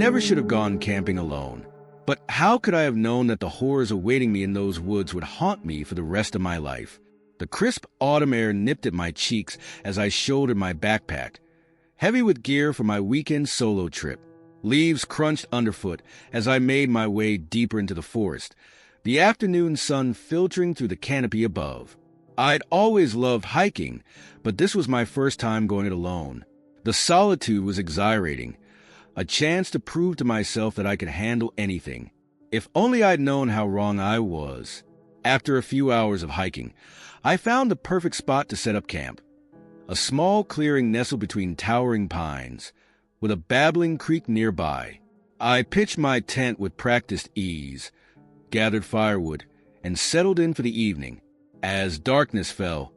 never should have gone camping alone. But how could I have known that the horrors awaiting me in those woods would haunt me for the rest of my life? The crisp autumn air nipped at my cheeks as I shouldered my backpack, heavy with gear for my weekend solo trip. Leaves crunched underfoot as I made my way deeper into the forest, the afternoon sun filtering through the canopy above. I'd always loved hiking, but this was my first time going it alone. The solitude was exhilarating, a chance to prove to myself that I could handle anything. If only I'd known how wrong I was. After a few hours of hiking, I found the perfect spot to set up camp. A small clearing nestled between towering pines, with a babbling creek nearby. I pitched my tent with practiced ease, gathered firewood, and settled in for the evening. As darkness fell,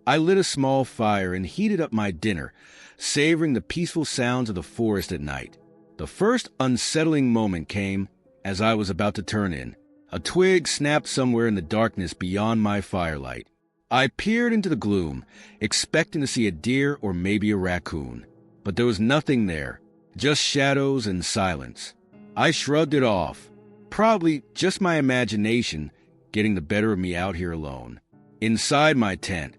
I lit a small fire and heated up my dinner, savoring the peaceful sounds of the forest at night. The first unsettling moment came as I was about to turn in. A twig snapped somewhere in the darkness beyond my firelight. I peered into the gloom, expecting to see a deer or maybe a raccoon. But there was nothing there, just shadows and silence. I shrugged it off, probably just my imagination getting the better of me out here alone. Inside my tent,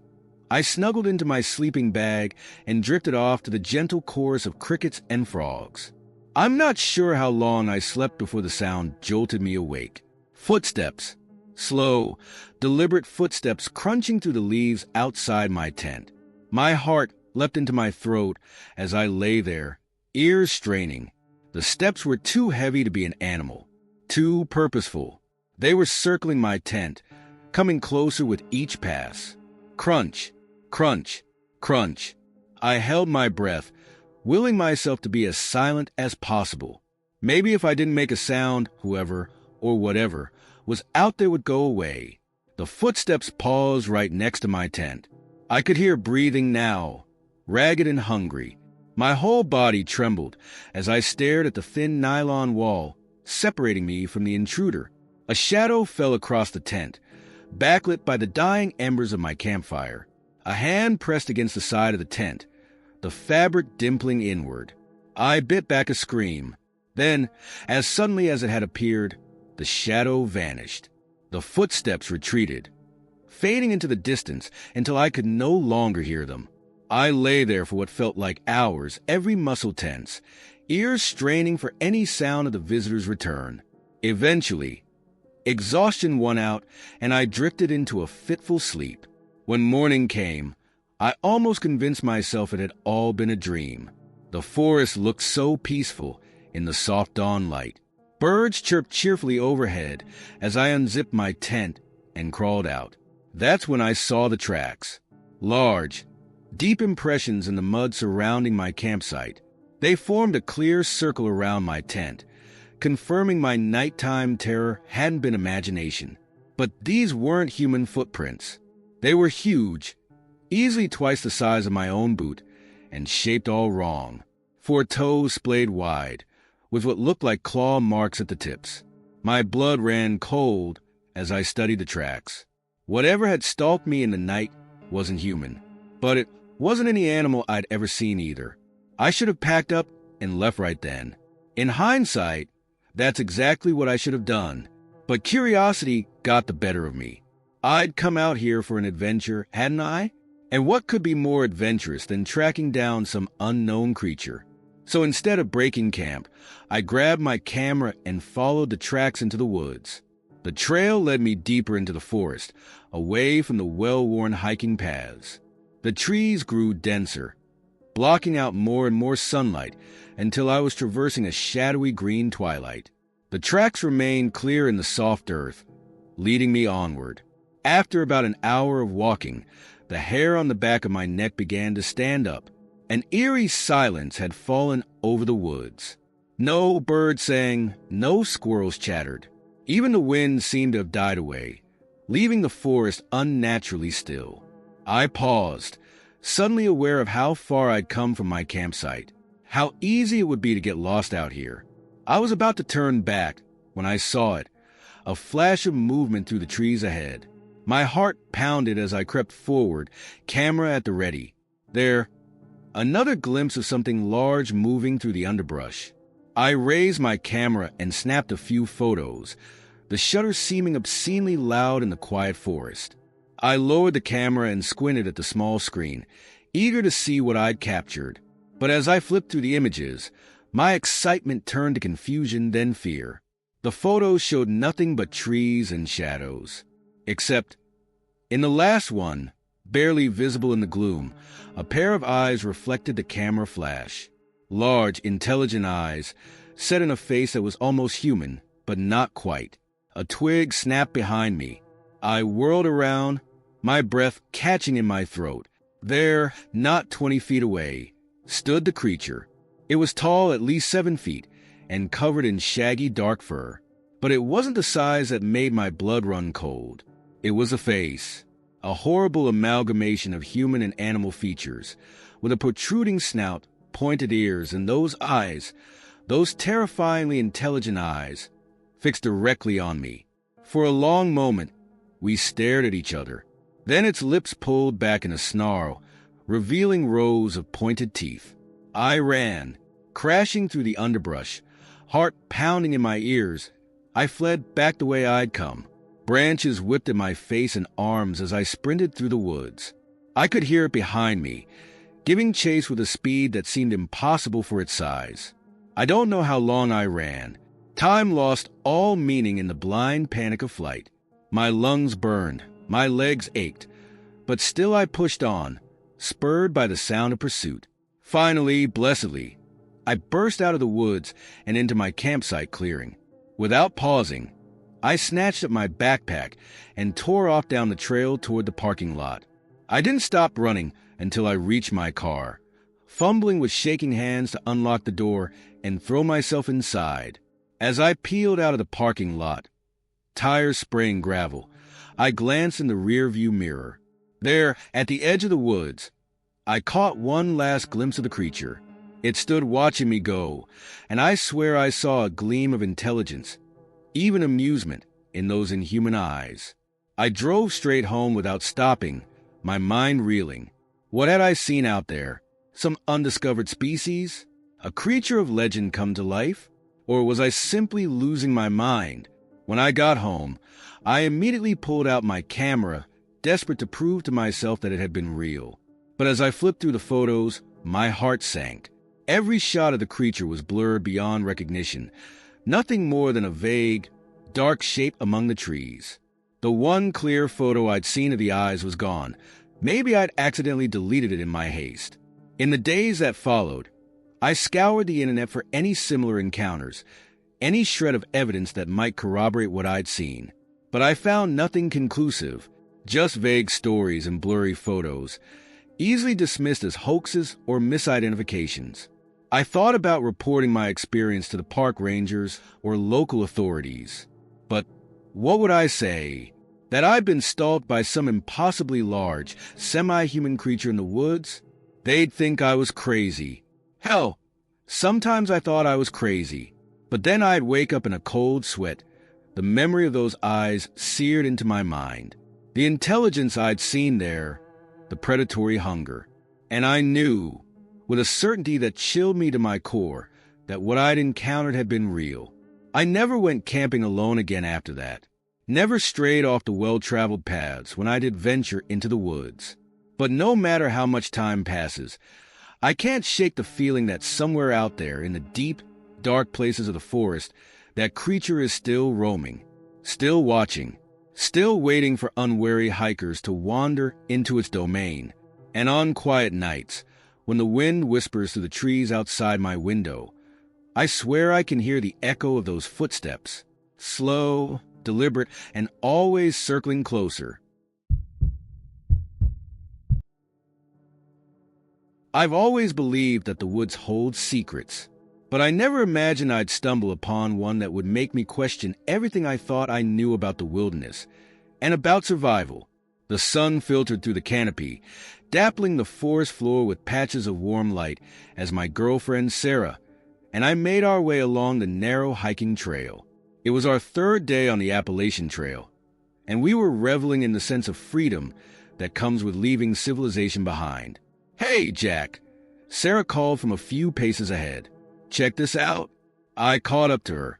I snuggled into my sleeping bag and drifted off to the gentle chorus of crickets and frogs. I'm not sure how long I slept before the sound jolted me awake. Footsteps. Slow, deliberate footsteps crunching through the leaves outside my tent. My heart leapt into my throat as I lay there, ears straining. The steps were too heavy to be an animal, too purposeful. They were circling my tent, coming closer with each pass. Crunch, crunch, crunch. I held my breath, willing myself to be as silent as possible. Maybe if I didn't make a sound, whoever or whatever was out there would go away. The footsteps paused right next to my tent. I could hear breathing now, ragged and hungry. My whole body trembled as I stared at the thin nylon wall separating me from the intruder. A shadow fell across the tent, backlit by the dying embers of my campfire. A hand pressed against the side of the tent, the fabric dimpling inward. I bit back a scream. Then, as suddenly as it had appeared, the shadow vanished. The footsteps retreated, fading into the distance until I could no longer hear them. I lay there for what felt like hours, every muscle tense, ears straining for any sound of the visitor's return. Eventually, exhaustion won out, and I drifted into a fitful sleep. When morning came, I almost convinced myself it had all been a dream. The forest looked so peaceful in the soft dawn light. Birds chirped cheerfully overhead as I unzipped my tent and crawled out. That's when I saw the tracks. Large, deep impressions in the mud surrounding my campsite. They formed a clear circle around my tent, confirming my nighttime terror hadn't been imagination. But these weren't human footprints. They were huge, easily twice the size of my own boot, and shaped all wrong. 4 toes splayed wide, with what looked like claw marks at the tips. My blood ran cold as I studied the tracks. Whatever had stalked me in the night wasn't human, but it wasn't any animal I'd ever seen either. I should have packed up and left right then. In hindsight, that's exactly what I should have done, but curiosity got the better of me. I'd come out here for an adventure, hadn't I? And what could be more adventurous than tracking down some unknown creature? So instead of breaking camp, I grabbed my camera and followed the tracks into the woods. The trail led me deeper into the forest, away from the well-worn hiking paths. The trees grew denser, blocking out more and more sunlight until I was traversing a shadowy green twilight. The tracks remained clear in the soft earth, leading me onward. After about an hour of walking, the hair on the back of my neck began to stand up. An eerie silence had fallen over the woods. No birds sang, no squirrels chattered. Even the wind seemed to have died away, leaving the forest unnaturally still. I paused, suddenly aware of how far I'd come from my campsite, how easy it would be to get lost out here. I was about to turn back when I saw it, a flash of movement through the trees ahead. My heart pounded as I crept forward, camera at the ready. There, another glimpse of something large moving through the underbrush. I raised my camera and snapped a few photos, the shutter seeming obscenely loud in the quiet forest. I lowered the camera and squinted at the small screen, eager to see what I'd captured. But as I flipped through the images, my excitement turned to confusion, then fear. The photos showed nothing but trees and shadows. Except, in the last one, barely visible in the gloom, a pair of eyes reflected the camera flash. Large, intelligent eyes, set in a face that was almost human, but not quite. A twig snapped behind me. I whirled around, my breath catching in my throat. There, not 20 feet away, stood the creature. It was tall, at least 7 feet, and covered in shaggy dark fur. But it wasn't the size that made my blood run cold. It was a face, a horrible amalgamation of human and animal features, with a protruding snout, pointed ears, and those eyes, those terrifyingly intelligent eyes, fixed directly on me. For a long moment, we stared at each other. Then its lips pulled back in a snarl, revealing rows of pointed teeth. I ran, crashing through the underbrush, heart pounding in my ears. I fled back the way I'd come. Branches whipped at my face and arms as I sprinted through the woods. I could hear it behind me, giving chase with a speed that seemed impossible for its size. I don't know how long I ran. Time lost all meaning in the blind panic of flight. My lungs burned, my legs ached, but still I pushed on, spurred by the sound of pursuit. Finally, blessedly, I burst out of the woods and into my campsite clearing. Without pausing, I snatched up my backpack and tore off down the trail toward the parking lot. I didn't stop running until I reached my car, fumbling with shaking hands to unlock the door and throw myself inside. As I peeled out of the parking lot, tires spraying gravel, I glanced in the rearview mirror. There, at the edge of the woods, I caught one last glimpse of the creature. It stood watching me go, and I swear I saw a gleam of intelligence, even amusement, in those inhuman eyes. I drove straight home without stopping, my mind reeling. What had I seen out there? Some undiscovered species? A creature of legend come to life? Or was I simply losing my mind? When I got home, I immediately pulled out my camera, desperate to prove to myself that it had been real. But as I flipped through the photos, my heart sank. Every shot of the creature was blurred beyond recognition, nothing more than a vague, dark shape among the trees. The one clear photo I'd seen of the eyes was gone. Maybe I'd accidentally deleted it in my haste. In the days that followed, I scoured the internet for any similar encounters, any shred of evidence that might corroborate what I'd seen. But I found nothing conclusive, just vague stories and blurry photos, easily dismissed as hoaxes or misidentifications. I thought about reporting my experience to the park rangers or local authorities. But what would I say? That I'd been stalked by some impossibly large, semi-human creature in the woods? They'd think I was crazy. Hell, sometimes I thought I was crazy. But then I'd wake up in a cold sweat, the memory of those eyes seared into my mind. The intelligence I'd seen there, the predatory hunger. And I knew, with a certainty that chilled me to my core, that what I'd encountered had been real. I never went camping alone again after that. Never strayed off the well-traveled paths when I did venture into the woods. But no matter how much time passes, I can't shake the feeling that somewhere out there in the deep, dark places of the forest, that creature is still roaming, still watching, still waiting for unwary hikers to wander into its domain. And on quiet nights, when the wind whispers through the trees outside my window, I swear I can hear the echo of those footsteps, slow, deliberate, and always circling closer. I've always believed that the woods hold secrets, but I never imagined I'd stumble upon one that would make me question everything I thought I knew about the wilderness and about survival. The sun filtered through the canopy, dappling the forest floor with patches of warm light as my girlfriend Sarah and I made our way along the narrow hiking trail. It was our third day on the Appalachian Trail, and we were reveling in the sense of freedom that comes with leaving civilization behind. "Hey, Jack," Sarah called from a few paces ahead. "Check this out." I caught up to her,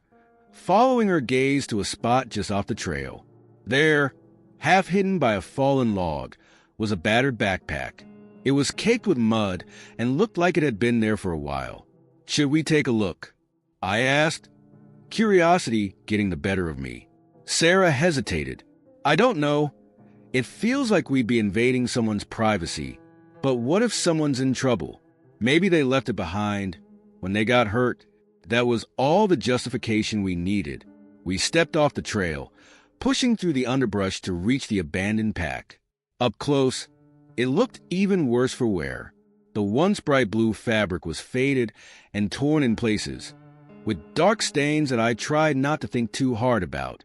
following her gaze to a spot just off the trail. There, half hidden by a fallen log, was a battered backpack. It was caked with mud and looked like it had been there for a while. "Should we take a look?" I asked, curiosity getting the better of me. Sarah hesitated. "I don't know. It feels like we'd be invading someone's privacy. But what if someone's in trouble? Maybe they left it behind when they got hurt." That was all the justification we needed. We stepped off the trail, pushing through the underbrush to reach the abandoned pack. Up close, it looked even worse for wear. The once bright blue fabric was faded and torn in places, with dark stains that I tried not to think too hard about.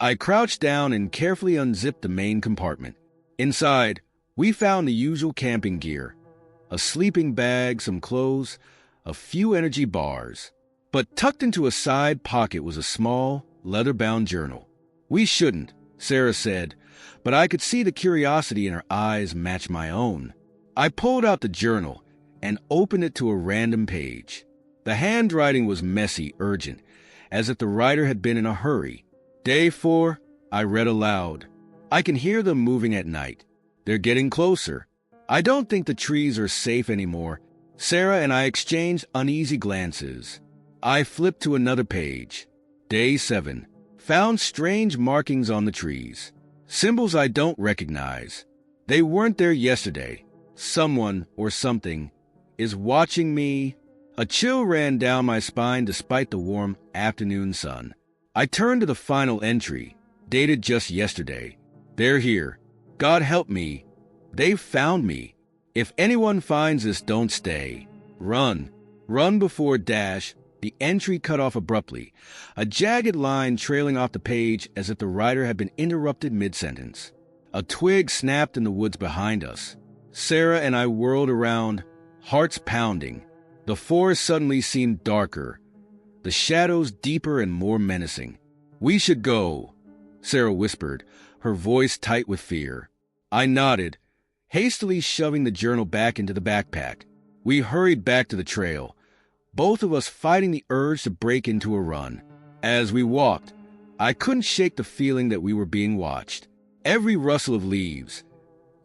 I crouched down and carefully unzipped the main compartment. Inside, we found the usual camping gear: a sleeping bag, some clothes, a few energy bars. But tucked into a side pocket was a small, leather-bound journal. "We shouldn't," Sarah said, but I could see the curiosity in her eyes match my own. I pulled out the journal and opened it to a random page. The handwriting was messy, urgent, as if the writer had been in a hurry. "Day 4, I read aloud. I can hear them moving at night. They're getting closer. I don't think the trees are safe anymore." Sarah and I exchanged uneasy glances. I flipped to another page. Day 7. Found strange markings on the trees. Symbols I don't recognize. They weren't there yesterday. Someone or something is watching me. A chill ran down my spine despite the warm afternoon sun. I turned to the final entry, dated just yesterday. "They're here. God help me. They've found me. If anyone finds this, don't stay. Run. Run before dash." The entry cut off abruptly, a jagged line trailing off the page as if the writer had been interrupted mid-sentence. A twig snapped in the woods behind us. Sarah and I whirled around, hearts pounding. The forest suddenly seemed darker, the shadows deeper and more menacing. "We should go," Sarah whispered, her voice tight with fear. I nodded, hastily shoving the journal back into the backpack. We hurried back to the trail, both of us fighting the urge to break into a run. As we walked, I couldn't shake the feeling that we were being watched. Every rustle of leaves,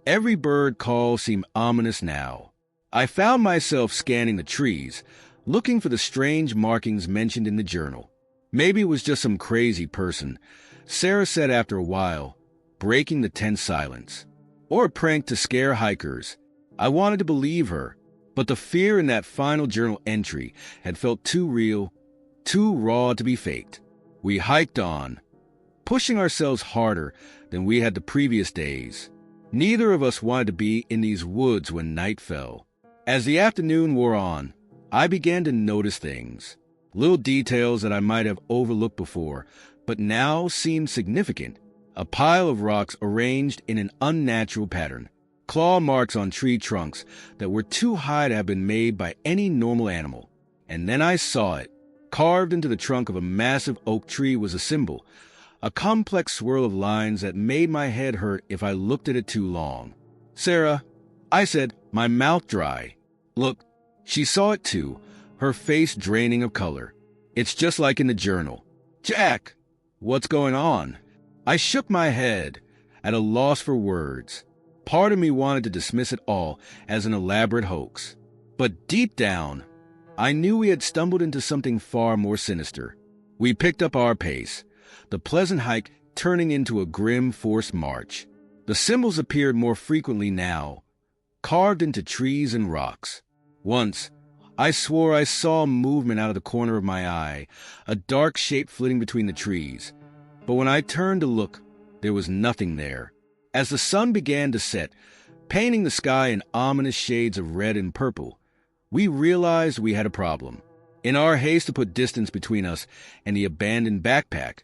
every bird call seemed ominous now. I found myself scanning the trees, looking for the strange markings mentioned in the journal. Maybe it was just some crazy person, Sarah said after a while, breaking the tense silence. Or a prank to scare hikers. I wanted to believe her, but the fear in that final journal entry had felt too real, too raw to be faked. We hiked on, pushing ourselves harder than we had the previous days. Neither of us wanted to be in these woods when night fell. As the afternoon wore on, I began to notice things, little details that I might have overlooked before, but now seemed significant. A pile of rocks arranged in an unnatural pattern, claw marks on tree trunks that were too high to have been made by any normal animal. And then I saw it. Carved into the trunk of a massive oak tree was a symbol, a complex swirl of lines that made my head hurt if I looked at it too long. "Sarah," I said, my mouth dry. "Look." She saw it too, her face draining of color. "It's just like in the journal." "Jack, what's going on?" I shook my head, at a loss for words. Part of me wanted to dismiss it all as an elaborate hoax. But deep down, I knew we had stumbled into something far more sinister. We picked up our pace, the pleasant hike turning into a grim forced march. The symbols appeared more frequently now, carved into trees and rocks. Once, I swore I saw movement out of the corner of my eye, a dark shape flitting between the trees. But when I turned to look, there was nothing there. As the sun began to set, painting the sky in ominous shades of red and purple, we realized we had a problem. In our haste to put distance between us and the abandoned backpack,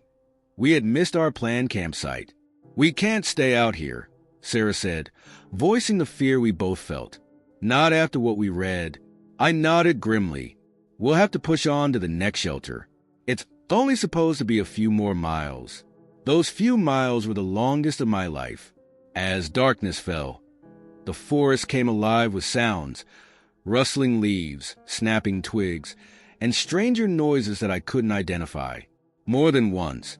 we had missed our planned campsite. "We can't stay out here," Sarah said, voicing the fear we both felt. "Not after what we read." I nodded grimly. "We'll have to push on to the next shelter. It's only supposed to be a few more miles." Those few miles were the longest of my life. As darkness fell, the forest came alive with sounds, rustling leaves, snapping twigs, and stranger noises that I couldn't identify. More than once,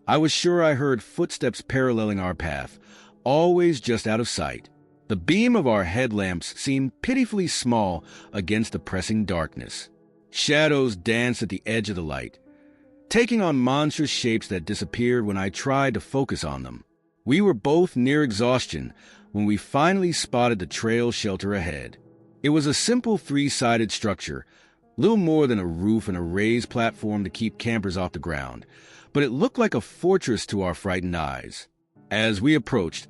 I was sure I heard footsteps paralleling our path, always just out of sight. The beam of our headlamps seemed pitifully small against the pressing darkness. Shadows danced at the edge of the light, taking on monstrous shapes that disappeared when I tried to focus on them. We were both near exhaustion when we finally spotted the trail shelter ahead. It was a simple three-sided structure, little more than a roof and a raised platform to keep campers off the ground, but it looked like a fortress to our frightened eyes. As we approached,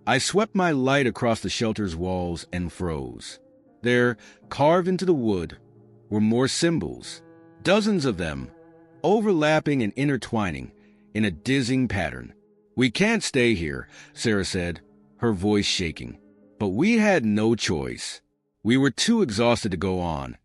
I swept my light across the shelter's walls and froze. There, carved into the wood, were more symbols, dozens of them, overlapping and intertwining in a dizzying pattern. "We can't stay here," Sarah said, her voice shaking. But we had no choice. We were too exhausted to go on,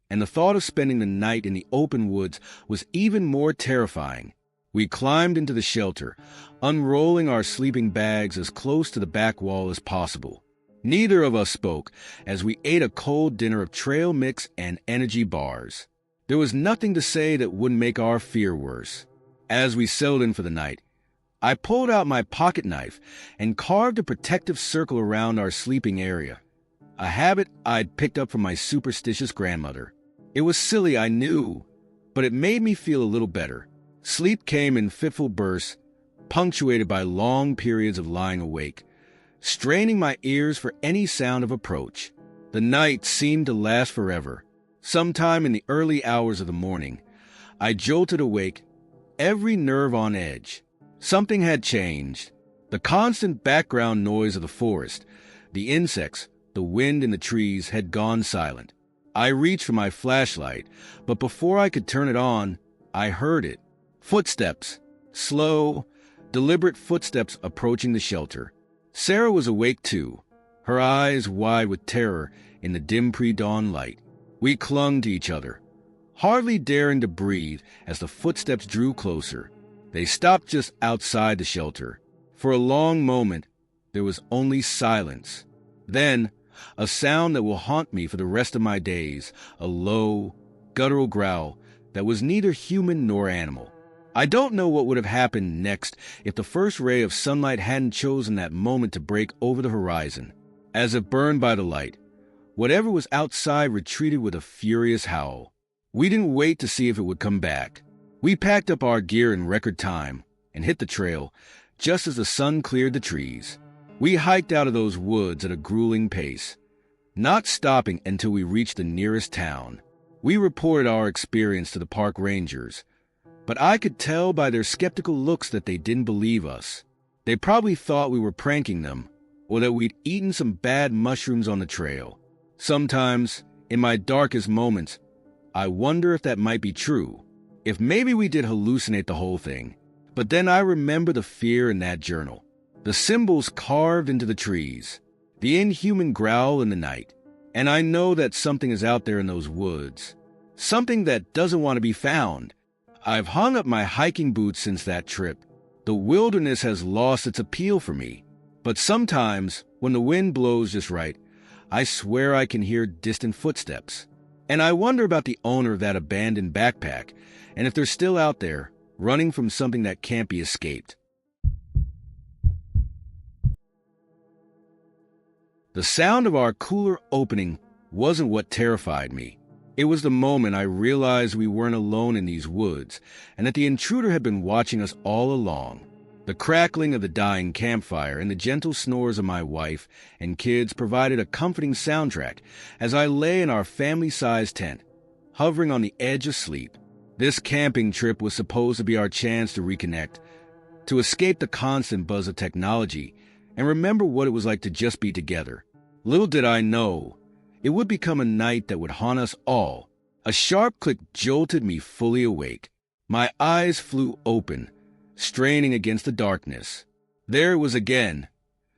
and the thought of spending the night in the open woods was even more terrifying. We climbed into the shelter, unrolling our sleeping bags as close to the back wall as possible. Neither of us spoke as we ate a cold dinner of trail mix and energy bars. There was nothing to say that wouldn't make our fear worse. As we settled in for the night, I pulled out my pocket knife and carved a protective circle around our sleeping area, a habit I'd picked up from my superstitious grandmother. It was silly, I knew, but it made me feel a little better. Sleep came in fitful bursts, punctuated by long periods of lying awake, straining my ears for any sound of approach. The night seemed to last forever. Sometime in the early hours of the morning, I jolted awake, every nerve on edge. Something had changed. The constant background noise of the forest, the insects, the wind in the trees had gone silent. I reached for my flashlight, but before I could turn it on, I heard it. Footsteps. Slow, deliberate footsteps approaching the shelter. Sarah was awake too, her eyes wide with terror in the dim pre-dawn light. We clung to each other, hardly daring to breathe as the footsteps drew closer. They stopped just outside the shelter. For a long moment, there was only silence. Then, a sound that will haunt me for the rest of my days, a low, guttural growl that was neither human nor animal. I don't know what would have happened next if the first ray of sunlight hadn't chosen that moment to break over the horizon. As if burned by the light, whatever was outside retreated with a furious howl. We didn't wait to see if it would come back. We packed up our gear in record time and hit the trail just as the sun cleared the trees. We hiked out of those woods at a grueling pace, not stopping until we reached the nearest town. We reported our experience to the park rangers, but I could tell by their skeptical looks that they didn't believe us. They probably thought we were pranking them, or that we'd eaten some bad mushrooms on the trail. Sometimes, in my darkest moments, I wonder if that might be true, if maybe we did hallucinate the whole thing. But then I remember the fear in that journal, the symbols carved into the trees, the inhuman growl in the night, and I know that something is out there in those woods, something that doesn't want to be found. I've hung up my hiking boots since that trip. The wilderness has lost its appeal for me. But sometimes, when the wind blows just right, I swear I can hear distant footsteps. And I wonder about the owner of that abandoned backpack, and if they're still out there, running from something that can't be escaped. The sound of our cooler opening wasn't what terrified me. It was the moment I realized we weren't alone in these woods, and that the intruder had been watching us all along. The crackling of the dying campfire and the gentle snores of my wife and kids provided a comforting soundtrack as I lay in our family-sized tent, hovering on the edge of sleep. This camping trip was supposed to be our chance to reconnect, to escape the constant buzz of technology, and remember what it was like to just be together. Little did I know, it would become a night that would haunt us all. A sharp click jolted me fully awake. My eyes flew open, straining against the darkness. There it was again,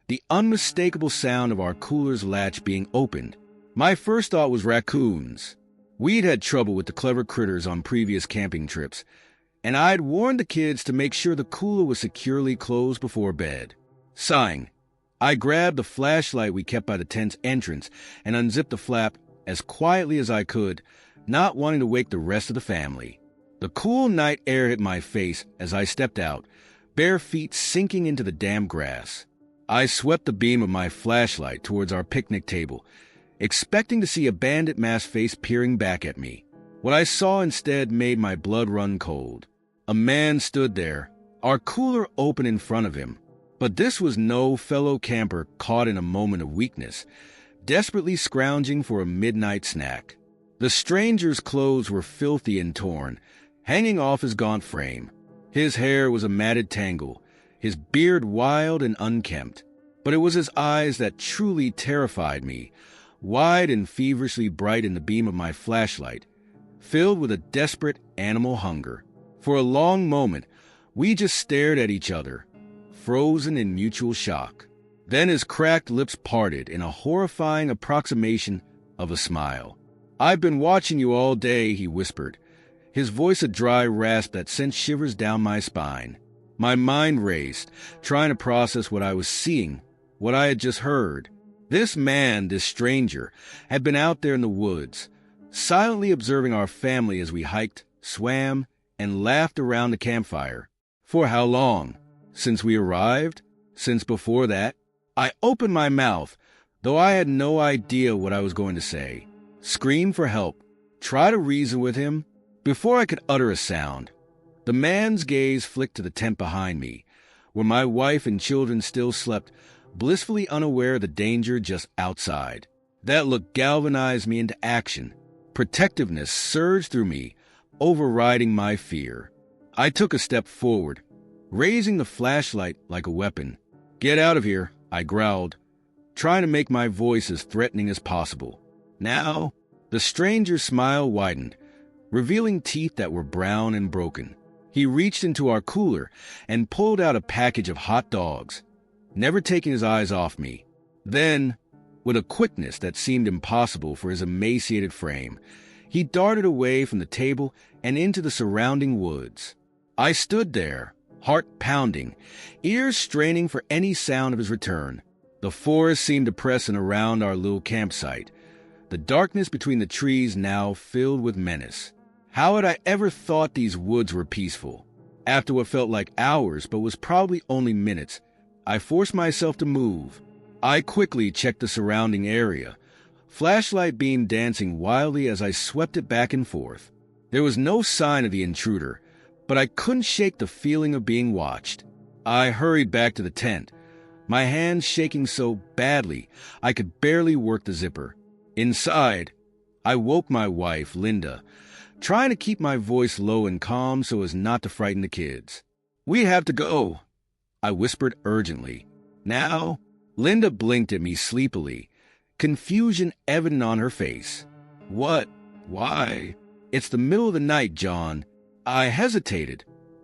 the unmistakable sound of our cooler's latch being opened. My first thought was raccoons. We'd had trouble with the clever critters on previous camping trips, and I'd warned the kids to make sure the cooler was securely closed before bed. Sighing, I grabbed the flashlight we kept by the tent's entrance and unzipped the flap as quietly as I could, not wanting to wake the rest of the family. The cool night air hit my face as I stepped out, bare feet sinking into the damp grass. I swept the beam of my flashlight towards our picnic table, expecting to see a bandit-masked face peering back at me. What I saw instead made my blood run cold. A man stood there, our cooler open in front of him. But this was no fellow camper caught in a moment of weakness, desperately scrounging for a midnight snack. The stranger's clothes were filthy and torn, hanging off his gaunt frame. His hair was a matted tangle, his beard wild and unkempt. But it was his eyes that truly terrified me, wide and feverishly bright in the beam of my flashlight, filled with a desperate animal hunger. For a long moment, we just stared at each other, frozen in mutual shock. Then his cracked lips parted in a horrifying approximation of a smile. "I've been watching you all day," he whispered, his voice a dry rasp that sent shivers down my spine. My mind raced, trying to process what I was seeing, what I had just heard. This man, this stranger, had been out there in the woods, silently observing our family as we hiked, swam, and laughed around the campfire. For how long? Since we arrived? Since before that? I opened my mouth, though I had no idea what I was going to say. Scream for help. Try to reason with him. Before I could utter a sound, the man's gaze flicked to the tent behind me, where my wife and children still slept, blissfully unaware of the danger just outside. That look galvanized me into action. Protectiveness surged through me, overriding my fear. I took a step forward, raising the flashlight like a weapon. "Get out of here," I growled, trying to make my voice as threatening as possible. "Now?" The stranger's smile widened, revealing teeth that were brown and broken. He reached into our cooler and pulled out a package of hot dogs, never taking his eyes off me. Then, with a quickness that seemed impossible for his emaciated frame, he darted away from the table and into the surrounding woods. I stood there, heart pounding, ears straining for any sound of his return. The forest seemed to press in around our little campsite, the darkness between the trees now filled with menace. How had I ever thought these woods were peaceful? After what felt like hours but was probably only minutes, I forced myself to move. I quickly checked the surrounding area, flashlight beam dancing wildly as I swept it back and forth. There was no sign of the intruder, but I couldn't shake the feeling of being watched. I hurried back to the tent, my hands shaking so badly I could barely work the zipper. Inside, I woke my wife, Linda, trying to keep my voice low and calm so as not to frighten the kids. "We have to go," I whispered urgently. "Now?" Linda blinked at me sleepily, confusion evident on her face. "What? Why?" "It's the middle of the night, John." I hesitated,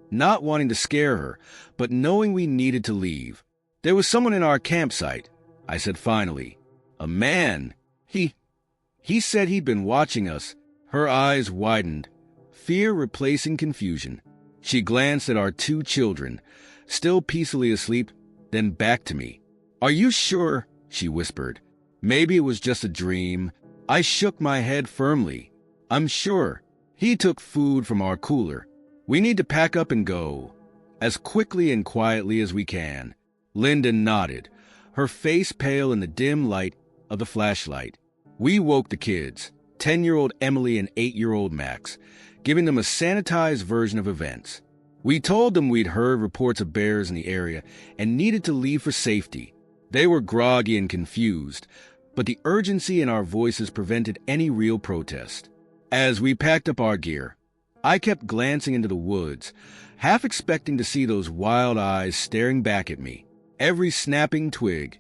not wanting to scare her, but knowing we needed to leave. "There was someone in our campsite," I said finally. "A man. He said he'd been watching us." Her eyes widened, fear replacing confusion. She glanced at our 2 children, still peacefully asleep, then back to me. "Are you sure?" she whispered. "Maybe it was just a dream." I shook my head firmly. "I'm sure. He took food from our cooler. We need to pack up and go, as quickly and quietly as we can." Linda nodded, her face pale in the dim light of the flashlight. We woke the kids, 10-year-old Emily and 8-year-old Max, giving them a sanitized version of events. We told them we'd heard reports of bears in the area and needed to leave for safety. They were groggy and confused, but the urgency in our voices prevented any real protest. As we packed up our gear, I kept glancing into the woods, half expecting to see those wild eyes staring back at me. Every snapping twig,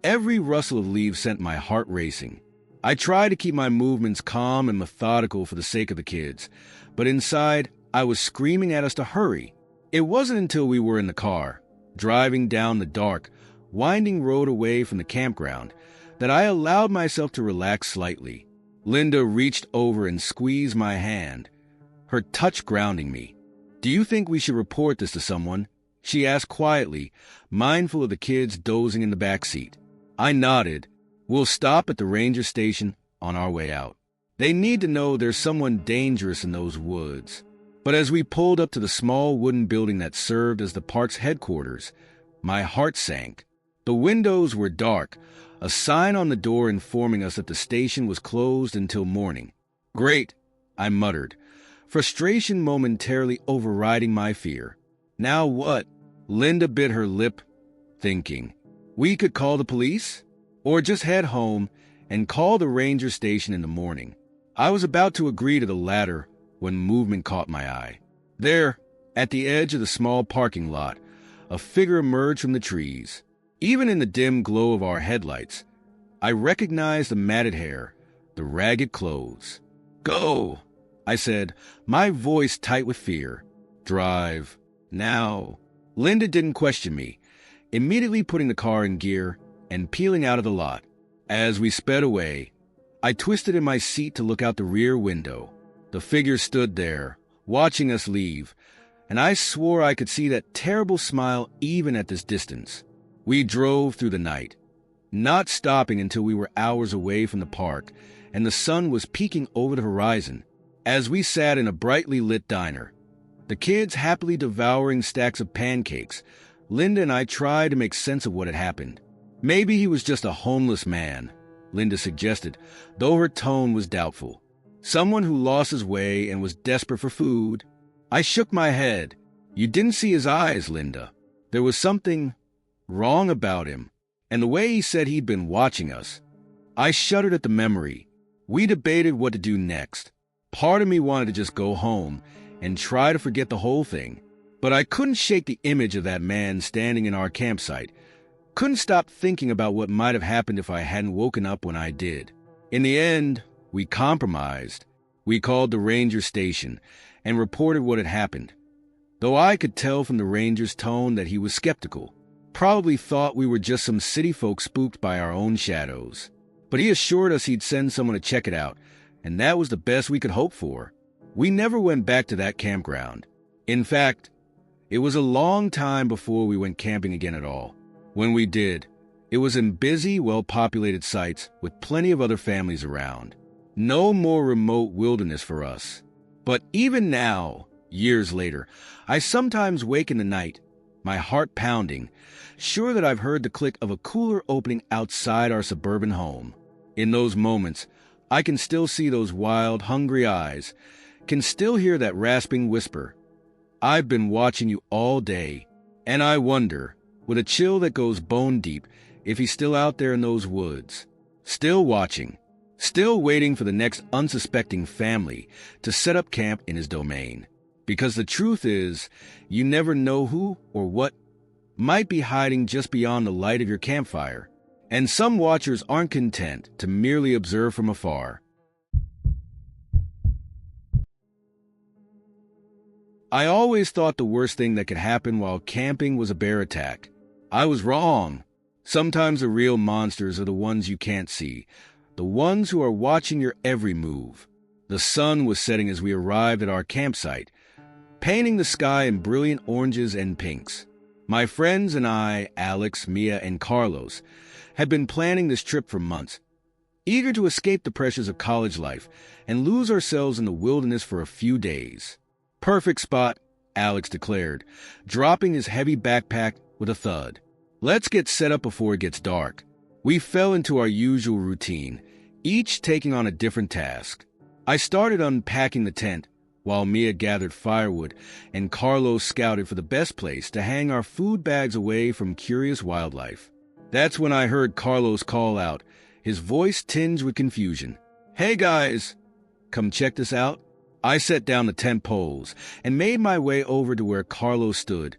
every rustle of leaves sent my heart racing. I tried to keep my movements calm and methodical for the sake of the kids, but inside, I was screaming at us to hurry. It wasn't until we were in the car, driving down the dark, winding road away from the campground, that I allowed myself to relax slightly. Linda reached over and squeezed my hand, her touch grounding me. "Do you think we should report this to someone?" she asked quietly, mindful of the kids dozing in the back seat. I nodded. "We'll stop at the ranger station on our way out." They need to know there's someone dangerous in those woods. But as we pulled up to the small wooden building that served as the park's headquarters, my heart sank. The windows were dark, a sign on the door informing us that the station was closed until morning. Great, I muttered, frustration momentarily overriding my fear. Now what? Linda bit her lip, thinking. We could call the police? Or just head home and call the ranger station in the morning. I was about to agree to the latter when movement caught my eye. There, at the edge of the small parking lot, a figure emerged from the trees. Even in the dim glow of our headlights, I recognized the matted hair, the ragged clothes. Go, I said, my voice tight with fear. Drive. Now. Linda didn't question me, immediately putting the car in gear and peeling out of the lot. As we sped away, I twisted in my seat to look out the rear window. The figure stood there, watching us leave, and I swore I could see that terrible smile even at this distance. We drove through the night, not stopping until we were hours away from the park, and the sun was peeking over the horizon. As we sat in a brightly lit diner, the kids happily devouring stacks of pancakes, Linda and I tried to make sense of what had happened. Maybe he was just a homeless man, Linda suggested, though her tone was doubtful. Someone who lost his way and was desperate for food. I shook my head. You didn't see his eyes, Linda. There was something wrong about him, and the way he said he'd been watching us. I shuddered at the memory. We debated what to do next. Part of me wanted to just go home and try to forget the whole thing, but I couldn't shake the image of that man standing in our campsite. Couldn't stop thinking about what might have happened if I hadn't woken up when I did. In the end, we compromised. We called the ranger station and reported what had happened, though I could tell from the ranger's tone that he was skeptical. Probably thought we were just some city folk spooked by our own shadows. But he assured us he'd send someone to check it out, and that was the best we could hope for. We never went back to that campground. In fact, it was a long time before we went camping again at all. When we did, it was in busy, well-populated sites with plenty of other families around. No more remote wilderness for us. But even now, years later, I sometimes wake in the night, my heart pounding, sure that I've heard the click of a cooler opening outside our suburban home. In those moments, I can still see those wild, hungry eyes, can still hear that rasping whisper. I've been watching you all day, and I wonder, with a chill that goes bone deep, if he's still out there in those woods, still watching, still waiting for the next unsuspecting family to set up camp in his domain. Because the truth is, you never know who or what might be hiding just beyond the light of your campfire, and some watchers aren't content to merely observe from afar. I always thought the worst thing that could happen while camping was a bear attack. I was wrong. Sometimes the real monsters are the ones you can't see, the ones who are watching your every move. The sun was setting as we arrived at our campsite, painting the sky in brilliant oranges and pinks. My friends and I, Alex, Mia, and Carlos, had been planning this trip for months, eager to escape the pressures of college life and lose ourselves in the wilderness for a few days. Perfect spot, Alex declared, dropping his heavy backpack with a thud. Let's get set up before it gets dark. We fell into our usual routine, each taking on a different task. I started unpacking the tent, while Mia gathered firewood and Carlos scouted for the best place to hang our food bags away from curious wildlife. That's when I heard Carlos call out, his voice tinged with confusion. Hey guys, come check this out. I set down the tent poles and made my way over to where Carlos stood,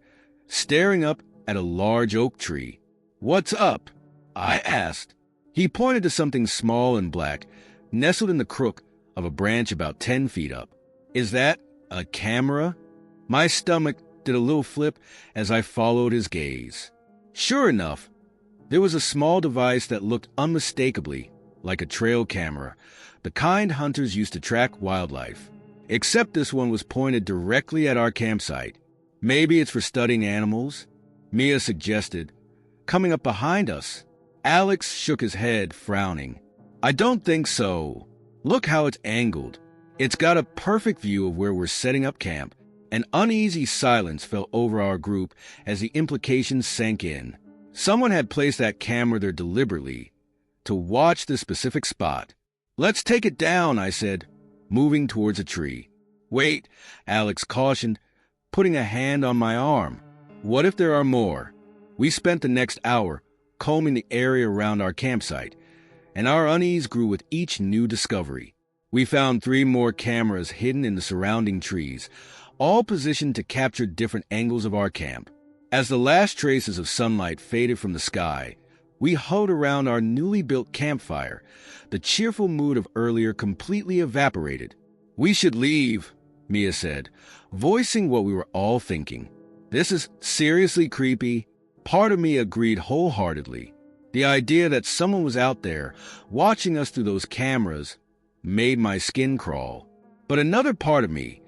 staring up at a large oak tree. What's up? I asked. He pointed to something small and black, nestled in the crook of a branch about 10 feet up. Is that a camera? My stomach did a little flip as I followed his gaze. Sure enough, there was a small device that looked unmistakably like a trail camera, the kind hunters used to track wildlife. Except this one was pointed directly at our campsite. Maybe it's for studying animals, Mia suggested, coming up behind us. Alex shook his head, frowning. I don't think so. Look how it's angled. It's got a perfect view of where we're setting up camp. An uneasy silence fell over our group as the implications sank in. Someone had placed that camera there deliberately to watch the specific spot. "Let's take it down," I said, moving towards a tree. "Wait," Alex cautioned, putting a hand on my arm. "What if there are more?" We spent the next hour combing the area around our campsite, and our unease grew with each new discovery. We found 3 more cameras hidden in the surrounding trees, all positioned to capture different angles of our camp. As the last traces of sunlight faded from the sky, we huddled around our newly built campfire. The cheerful mood of earlier completely evaporated. "We should leave," Mia said, voicing what we were all thinking. "This is seriously creepy." Part of me agreed wholeheartedly. The idea that someone was out there watching us through those cameras made my skin crawl. But another part of me,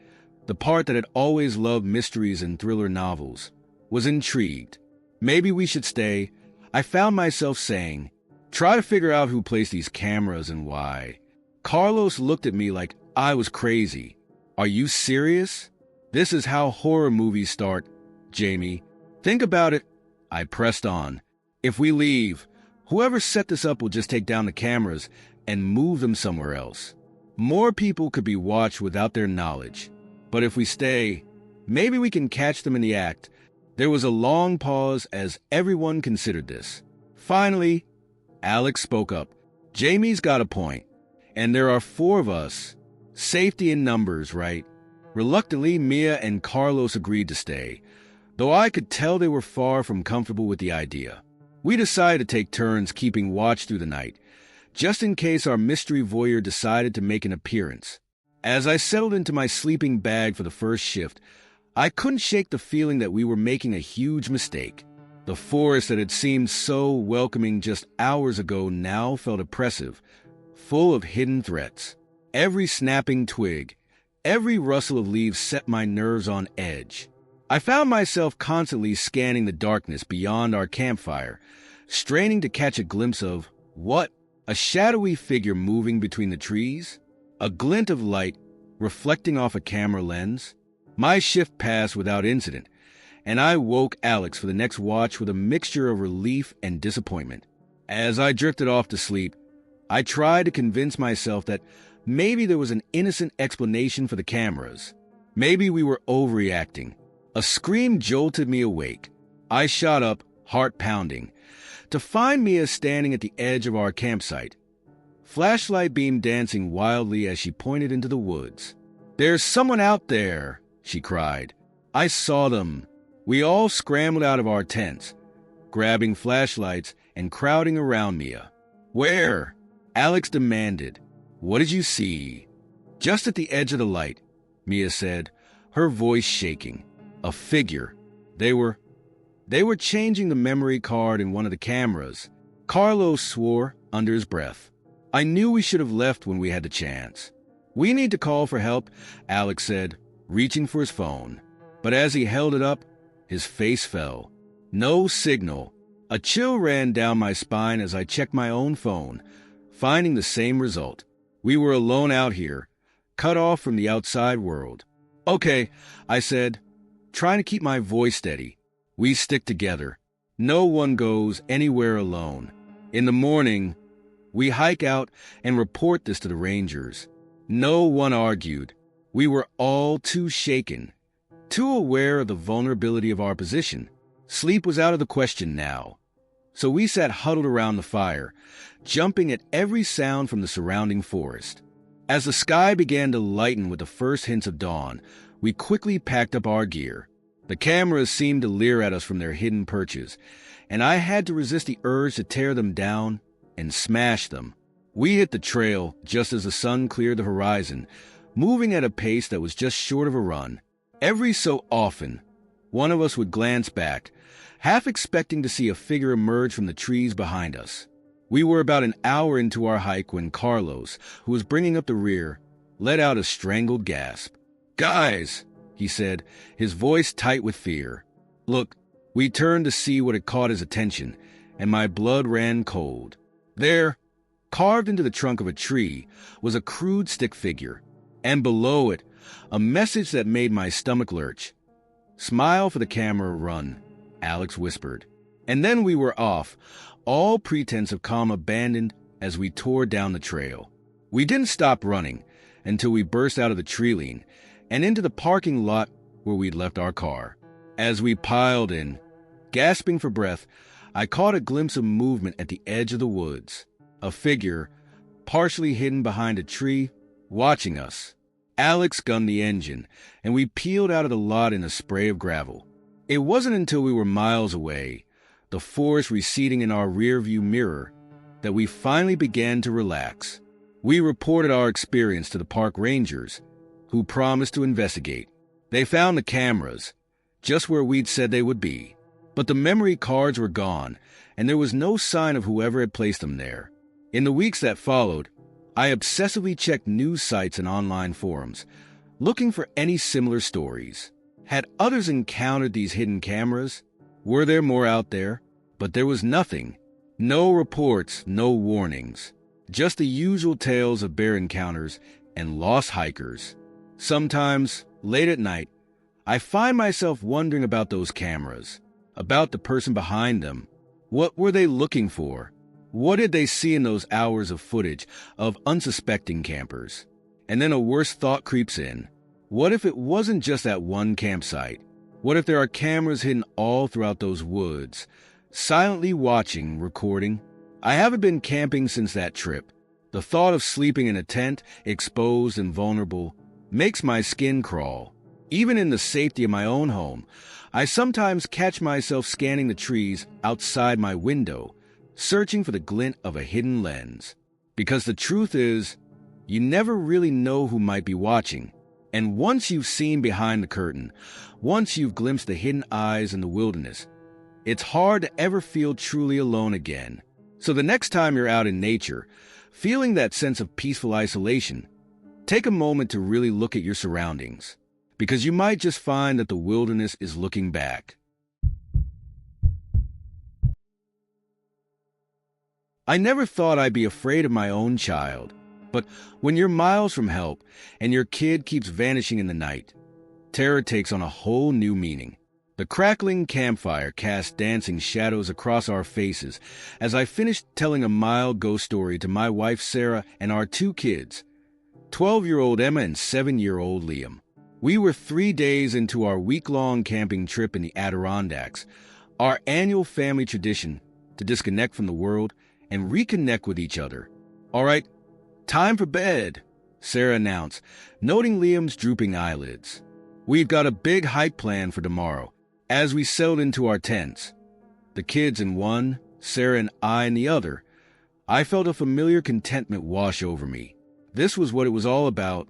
the part that had always loved mysteries and thriller novels, was intrigued. Maybe we should stay. I found myself saying, "Try to figure out who placed these cameras and why." Carlos looked at me like I was crazy. "Are you serious? This is how horror movies start, Jamie. Think about it." I pressed on. "If we leave, whoever set this up will just take down the cameras and move them somewhere else. More people could be watched without their knowledge. But if we stay, maybe we can catch them in the act." There was a long pause as everyone considered this. Finally, Alex spoke up. "Jamie's got a point. And there are 4 of us. Safety in numbers, right?" Reluctantly, Mia and Carlos agreed to stay, though I could tell they were far from comfortable with the idea. We decided to take turns keeping watch through the night, just in case our mystery voyeur decided to make an appearance. As I settled into my sleeping bag for the first shift, I couldn't shake the feeling that we were making a huge mistake. The forest that had seemed so welcoming just hours ago now felt oppressive, full of hidden threats. Every snapping twig, every rustle of leaves set my nerves on edge. I found myself constantly scanning the darkness beyond our campfire, straining to catch a glimpse of what? A shadowy figure moving between the trees? A glint of light reflecting off a camera lens? My shift passed without incident, and I woke Alex for the next watch with a mixture of relief and disappointment. As I drifted off to sleep, I tried to convince myself that maybe there was an innocent explanation for the cameras. Maybe we were overreacting. A scream jolted me awake. I shot up, heart pounding, to find Mia standing at the edge of our campsite, flashlight beam dancing wildly as she pointed into the woods. "There's someone out there," she cried. "I saw them." We all scrambled out of our tents, grabbing flashlights and crowding around Mia. "Where?" Alex demanded. "What did you see?" "Just at the edge of the light," Mia said, her voice shaking. "A figure. They were changing the memory card in one of the cameras." Carlos swore under his breath. "I knew we should have left when we had the chance." "We need to call for help," Alex said, reaching for his phone. But as he held it up, his face fell. No signal. A chill ran down my spine as I checked my own phone, finding the same result. We were alone out here, cut off from the outside world. "Okay," I said, trying to keep my voice steady. "We stick together. No one goes anywhere alone. In the morning, we hike out and report this to the rangers." No one argued. We were all too shaken, too aware of the vulnerability of our position. Sleep was out of the question now. So we sat huddled around the fire, jumping at every sound from the surrounding forest. As the sky began to lighten with the first hints of dawn, we quickly packed up our gear. The cameras seemed to leer at us from their hidden perches, and I had to resist the urge to tear them down and smash them. We hit the trail just as the sun cleared the horizon, moving at a pace that was just short of a run. Every so often, one of us would glance back, half expecting to see a figure emerge from the trees behind us. We were about an hour into our hike when Carlos, who was bringing up the rear, let out a strangled gasp. "Guys," he said, his voice tight with fear. "Look." We turned to see what had caught his attention, and my blood ran cold. There, Carved into the trunk of a tree was a crude stick figure, and below it, a message that made my stomach lurch. "Smile for the camera, run," Alex whispered. And then we were off, all pretense of calm abandoned as we tore down the trail. We didn't stop running until we burst out of the tree line and into the parking lot where we'd left our car. As we piled in, gasping for breath, I caught a glimpse of movement at the edge of the woods. A figure, partially hidden behind a tree, watching us. Alex gunned the engine, and we peeled out of the lot in a spray of gravel. It wasn't until we were miles away, the forest receding in our rearview mirror, that we finally began to relax. We reported our experience to the park rangers, who promised to investigate. They found the cameras, just where we'd said they would be. But the memory cards were gone, and there was no sign of whoever had placed them there. In the weeks that followed, I obsessively checked news sites and online forums, looking for any similar stories. Had others encountered these hidden cameras? Were there more out there? But there was nothing. No reports, no warnings. Just the usual tales of bear encounters and lost hikers. Sometimes, late at night, I find myself wondering about those cameras, about the person behind them. What were they looking for? What did they see in those hours of footage of unsuspecting campers? And then a worse thought creeps in. What if it wasn't just that one campsite? What if there are cameras hidden all throughout those woods, silently watching, recording? I haven't been camping since that trip. The thought of sleeping in a tent, exposed and vulnerable, makes my skin crawl. Even in the safety of my own home, I sometimes catch myself scanning the trees outside my window, searching for the glint of a hidden lens. Because the truth is, you never really know who might be watching. And once you've seen behind the curtain, once you've glimpsed the hidden eyes in the wilderness, it's hard to ever feel truly alone again. So the next time you're out in nature, feeling that sense of peaceful isolation, take a moment to really look at your surroundings, because you might just find that the wilderness is looking back. I never thought I'd be afraid of my own child, but when you're miles from help and your kid keeps vanishing in the night, terror takes on a whole new meaning. The crackling campfire cast dancing shadows across our faces as I finished telling a mild ghost story to my wife Sarah and our two kids, 12-year-old Emma and 7-year-old Liam. We were 3 days into our week-long camping trip in the Adirondacks, our annual family tradition to disconnect from the world and reconnect with each other. "All right, time for bed," Sarah announced, noting Liam's drooping eyelids. "We've got a big hike planned for tomorrow." As we settled into our tents, the kids in one, Sarah and I in the other, I felt a familiar contentment wash over me. This was what it was all about: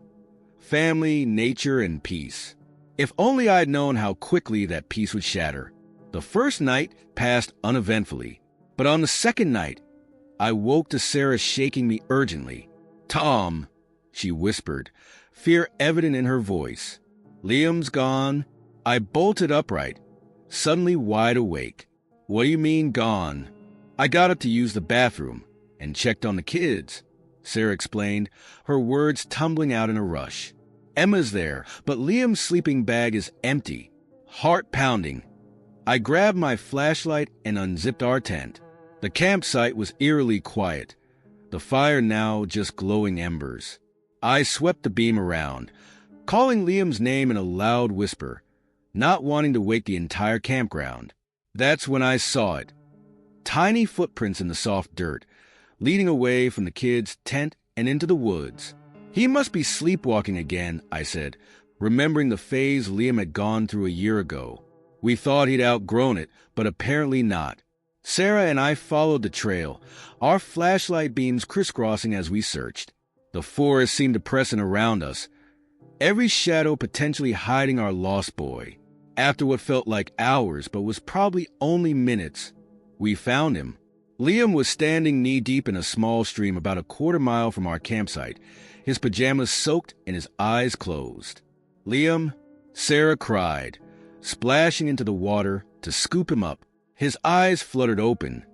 family, nature, and peace. If only I'd known how quickly that peace would shatter. The first night passed uneventfully, but on the second night, I woke to Sarah shaking me urgently. "Tom," she whispered, fear evident in her voice. "Liam's gone." I bolted upright, suddenly wide awake. "What do you mean, gone?" "I got up to use the bathroom and checked on the kids," Sarah explained, her words tumbling out in a rush. "Emma's there, but Liam's sleeping bag is empty." Heart pounding, I grabbed my flashlight and unzipped our tent. The campsite was eerily quiet, the fire now just glowing embers. I swept the beam around, calling Liam's name in a loud whisper, not wanting to wake the entire campground. That's when I saw it. Tiny footprints in the soft dirt, leading away from the kids' tent and into the woods. "He must be sleepwalking again," I said, remembering the phase Liam had gone through a year ago. We thought he'd outgrown it, but apparently not. Sarah and I followed the trail, our flashlight beams crisscrossing as we searched. The forest seemed to press in around us, every shadow potentially hiding our lost boy. After what felt like hours but was probably only minutes, we found him. Liam was standing knee-deep in a small stream about a quarter mile from our campsite, his pajamas soaked and his eyes closed. "Liam," Sarah cried, splashing into the water to scoop him up. His eyes fluttered open,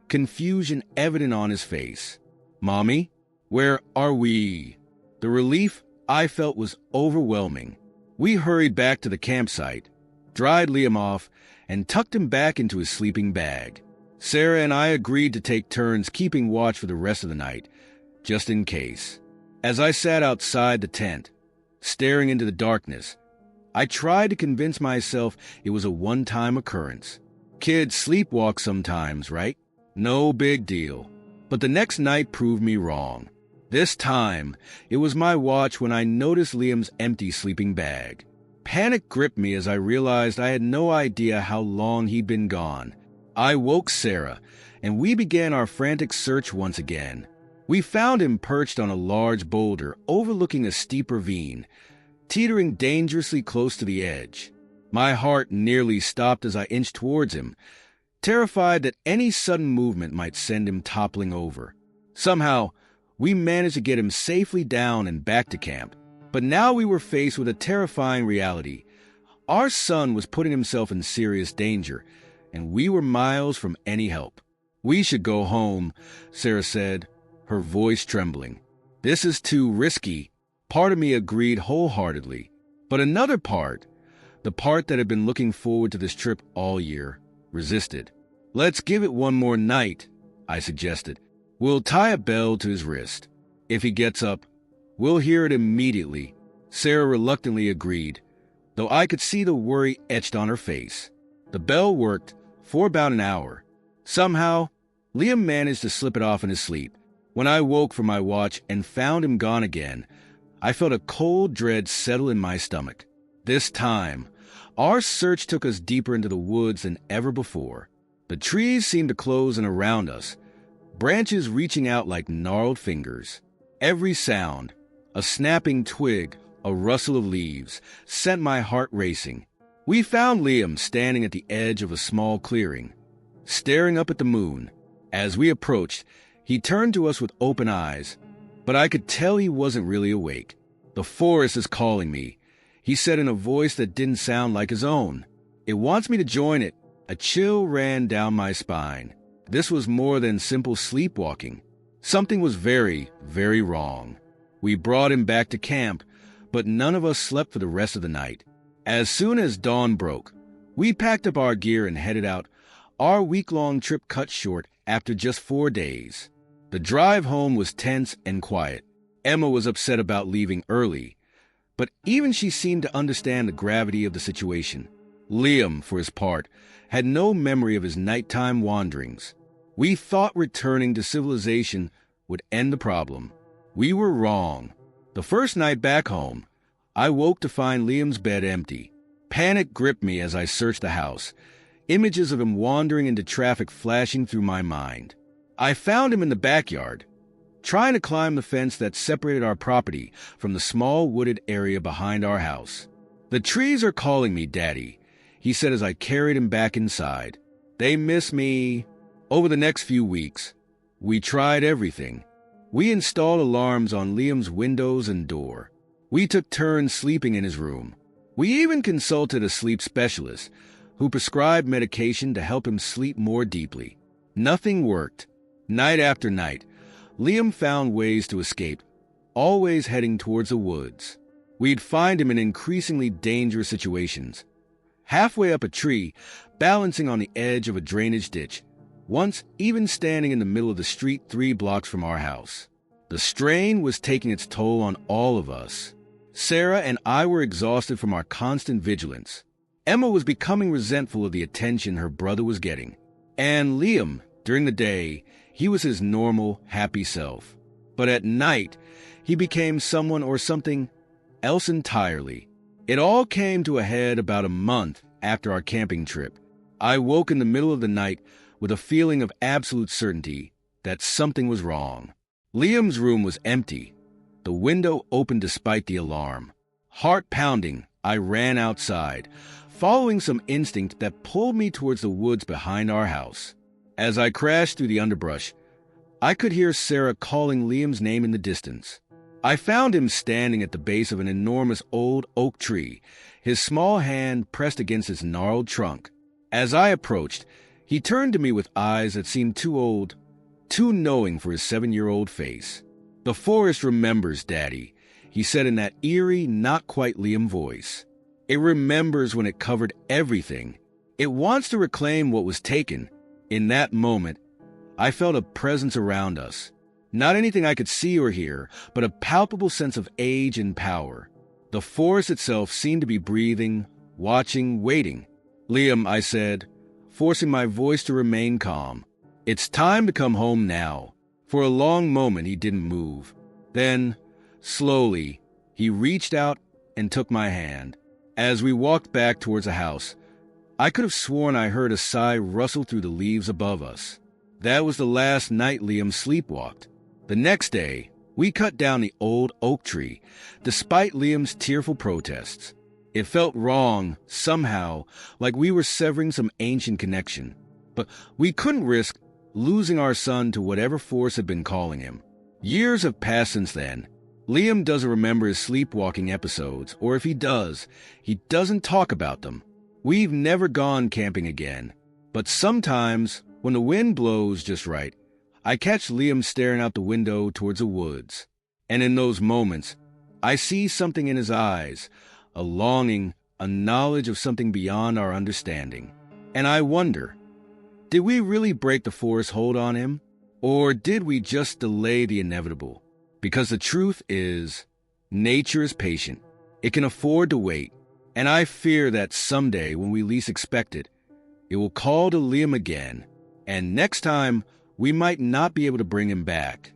confusion evident on his face. "Mommy, where are we?" The relief I felt was overwhelming. We hurried back to the campsite, dried Liam off, and tucked him back into his sleeping bag. Sarah and I agreed to take turns keeping watch for the rest of the night, just in case. As I sat outside the tent, staring into the darkness, I tried to convince myself it was a one-time occurrence. Kids sleepwalk sometimes, right? No big deal. But the next night proved me wrong. This time, it was my watch when I noticed Liam's empty sleeping bag. Panic gripped me as I realized I had no idea how long he'd been gone. I woke Sarah, and we began our frantic search once again. We found him perched on a large boulder overlooking a steep ravine, teetering dangerously close to the edge. My heart nearly stopped as I inched towards him, terrified that any sudden movement might send him toppling over. Somehow, we managed to get him safely down and back to camp. But now we were faced with a terrifying reality. Our son was putting himself in serious danger, and we were miles from any help. "We should go home," Sarah said, her voice trembling. "This is too risky." Part of me agreed wholeheartedly. But another part, the part that had been looking forward to this trip all year, resisted. "Let's give it one more night," I suggested. "We'll tie a bell to his wrist. If he gets up, we'll hear it immediately." Sarah reluctantly agreed, though I could see the worry etched on her face. The bell worked for about an hour. Somehow, Liam managed to slip it off in his sleep. When I woke from my watch and found him gone again, I felt a cold dread settle in my stomach. This time, our search took us deeper into the woods than ever before. The trees seemed to close in around us, branches reaching out like gnarled fingers. Every sound, a snapping twig, a rustle of leaves, sent my heart racing. We found Liam standing at the edge of a small clearing, staring up at the moon. As we approached, he turned to us with open eyes, but I could tell he wasn't really awake. "The forest is calling me," he said in a voice that didn't sound like his own. "It wants me to join it." A chill ran down my spine. This was more than simple sleepwalking. Something was very, very wrong. We brought him back to camp, but none of us slept for the rest of the night. As soon as dawn broke, we packed up our gear and headed out, our week-long trip cut short after just 4 days. The drive home was tense and quiet. Emma was upset about leaving early, but even she seemed to understand the gravity of the situation. Liam, for his part, had no memory of his nighttime wanderings. We thought returning to civilization would end the problem. We were wrong. The first night back home, I woke to find Liam's bed empty. Panic gripped me as I searched the house, images of him wandering into traffic flashing through my mind. I found him in the backyard, trying to climb the fence that separated our property from the small wooded area behind our house. "The trees are calling me, Daddy," he said as I carried him back inside. "They miss me." Over the next few weeks, we tried everything. We installed alarms on Liam's windows and door. We took turns sleeping in his room. We even consulted a sleep specialist who prescribed medication to help him sleep more deeply. Nothing worked. Night after night, Liam found ways to escape, always heading towards the woods. We'd find him in increasingly dangerous situations. Halfway up a tree, balancing on the edge of a drainage ditch, once even standing in the middle of the street 3 blocks from our house. The strain was taking its toll on all of us. Sarah and I were exhausted from our constant vigilance. Emma was becoming resentful of the attention her brother was getting. And Liam, during the day, he was his normal, happy self. But at night, he became someone or something else entirely. It all came to a head about a month after our camping trip. I woke in the middle of the night with a feeling of absolute certainty that something was wrong. Liam's room was empty. The window open despite the alarm. Heart pounding, I ran outside, following some instinct that pulled me towards the woods behind our house. As I crashed through the underbrush, I could hear Sarah calling Liam's name in the distance. I found him standing at the base of an enormous old oak tree, his small hand pressed against its gnarled trunk. As I approached, he turned to me with eyes that seemed too too knowing for his 7-year-old face. "The forest remembers, Daddy," he said in that eerie, not quite Liam voice. "It remembers when it covered everything. It wants to reclaim what was taken." In that moment, I felt a presence around us. Not anything I could see or hear, but a palpable sense of age and power. The forest itself seemed to be breathing, watching, waiting. "Liam," I said, forcing my voice to remain calm, "it's time to come home now." For a long moment, he didn't move. Then, slowly, he reached out and took my hand. As we walked back towards the house, I could have sworn I heard a sigh rustle through the leaves above us. That was the last night Liam sleepwalked. The next day, we cut down the old oak tree, despite Liam's tearful protests. It felt wrong, somehow, like we were severing some ancient connection. But we couldn't risk losing our son to whatever force had been calling him. Years have passed since then. Liam doesn't remember his sleepwalking episodes, or if he does, he doesn't talk about them. We've never gone camping again. But sometimes, when the wind blows just right, I catch Liam staring out the window towards the woods. And in those moments, I see something in his eyes, a longing, a knowledge of something beyond our understanding. And I wonder, did we really break the forest hold on him? Or did we just delay the inevitable? Because the truth is, nature is patient. It can afford to wait. And I fear that someday, when we least expect it, it will call to Liam again. And next time, we might not be able to bring him back.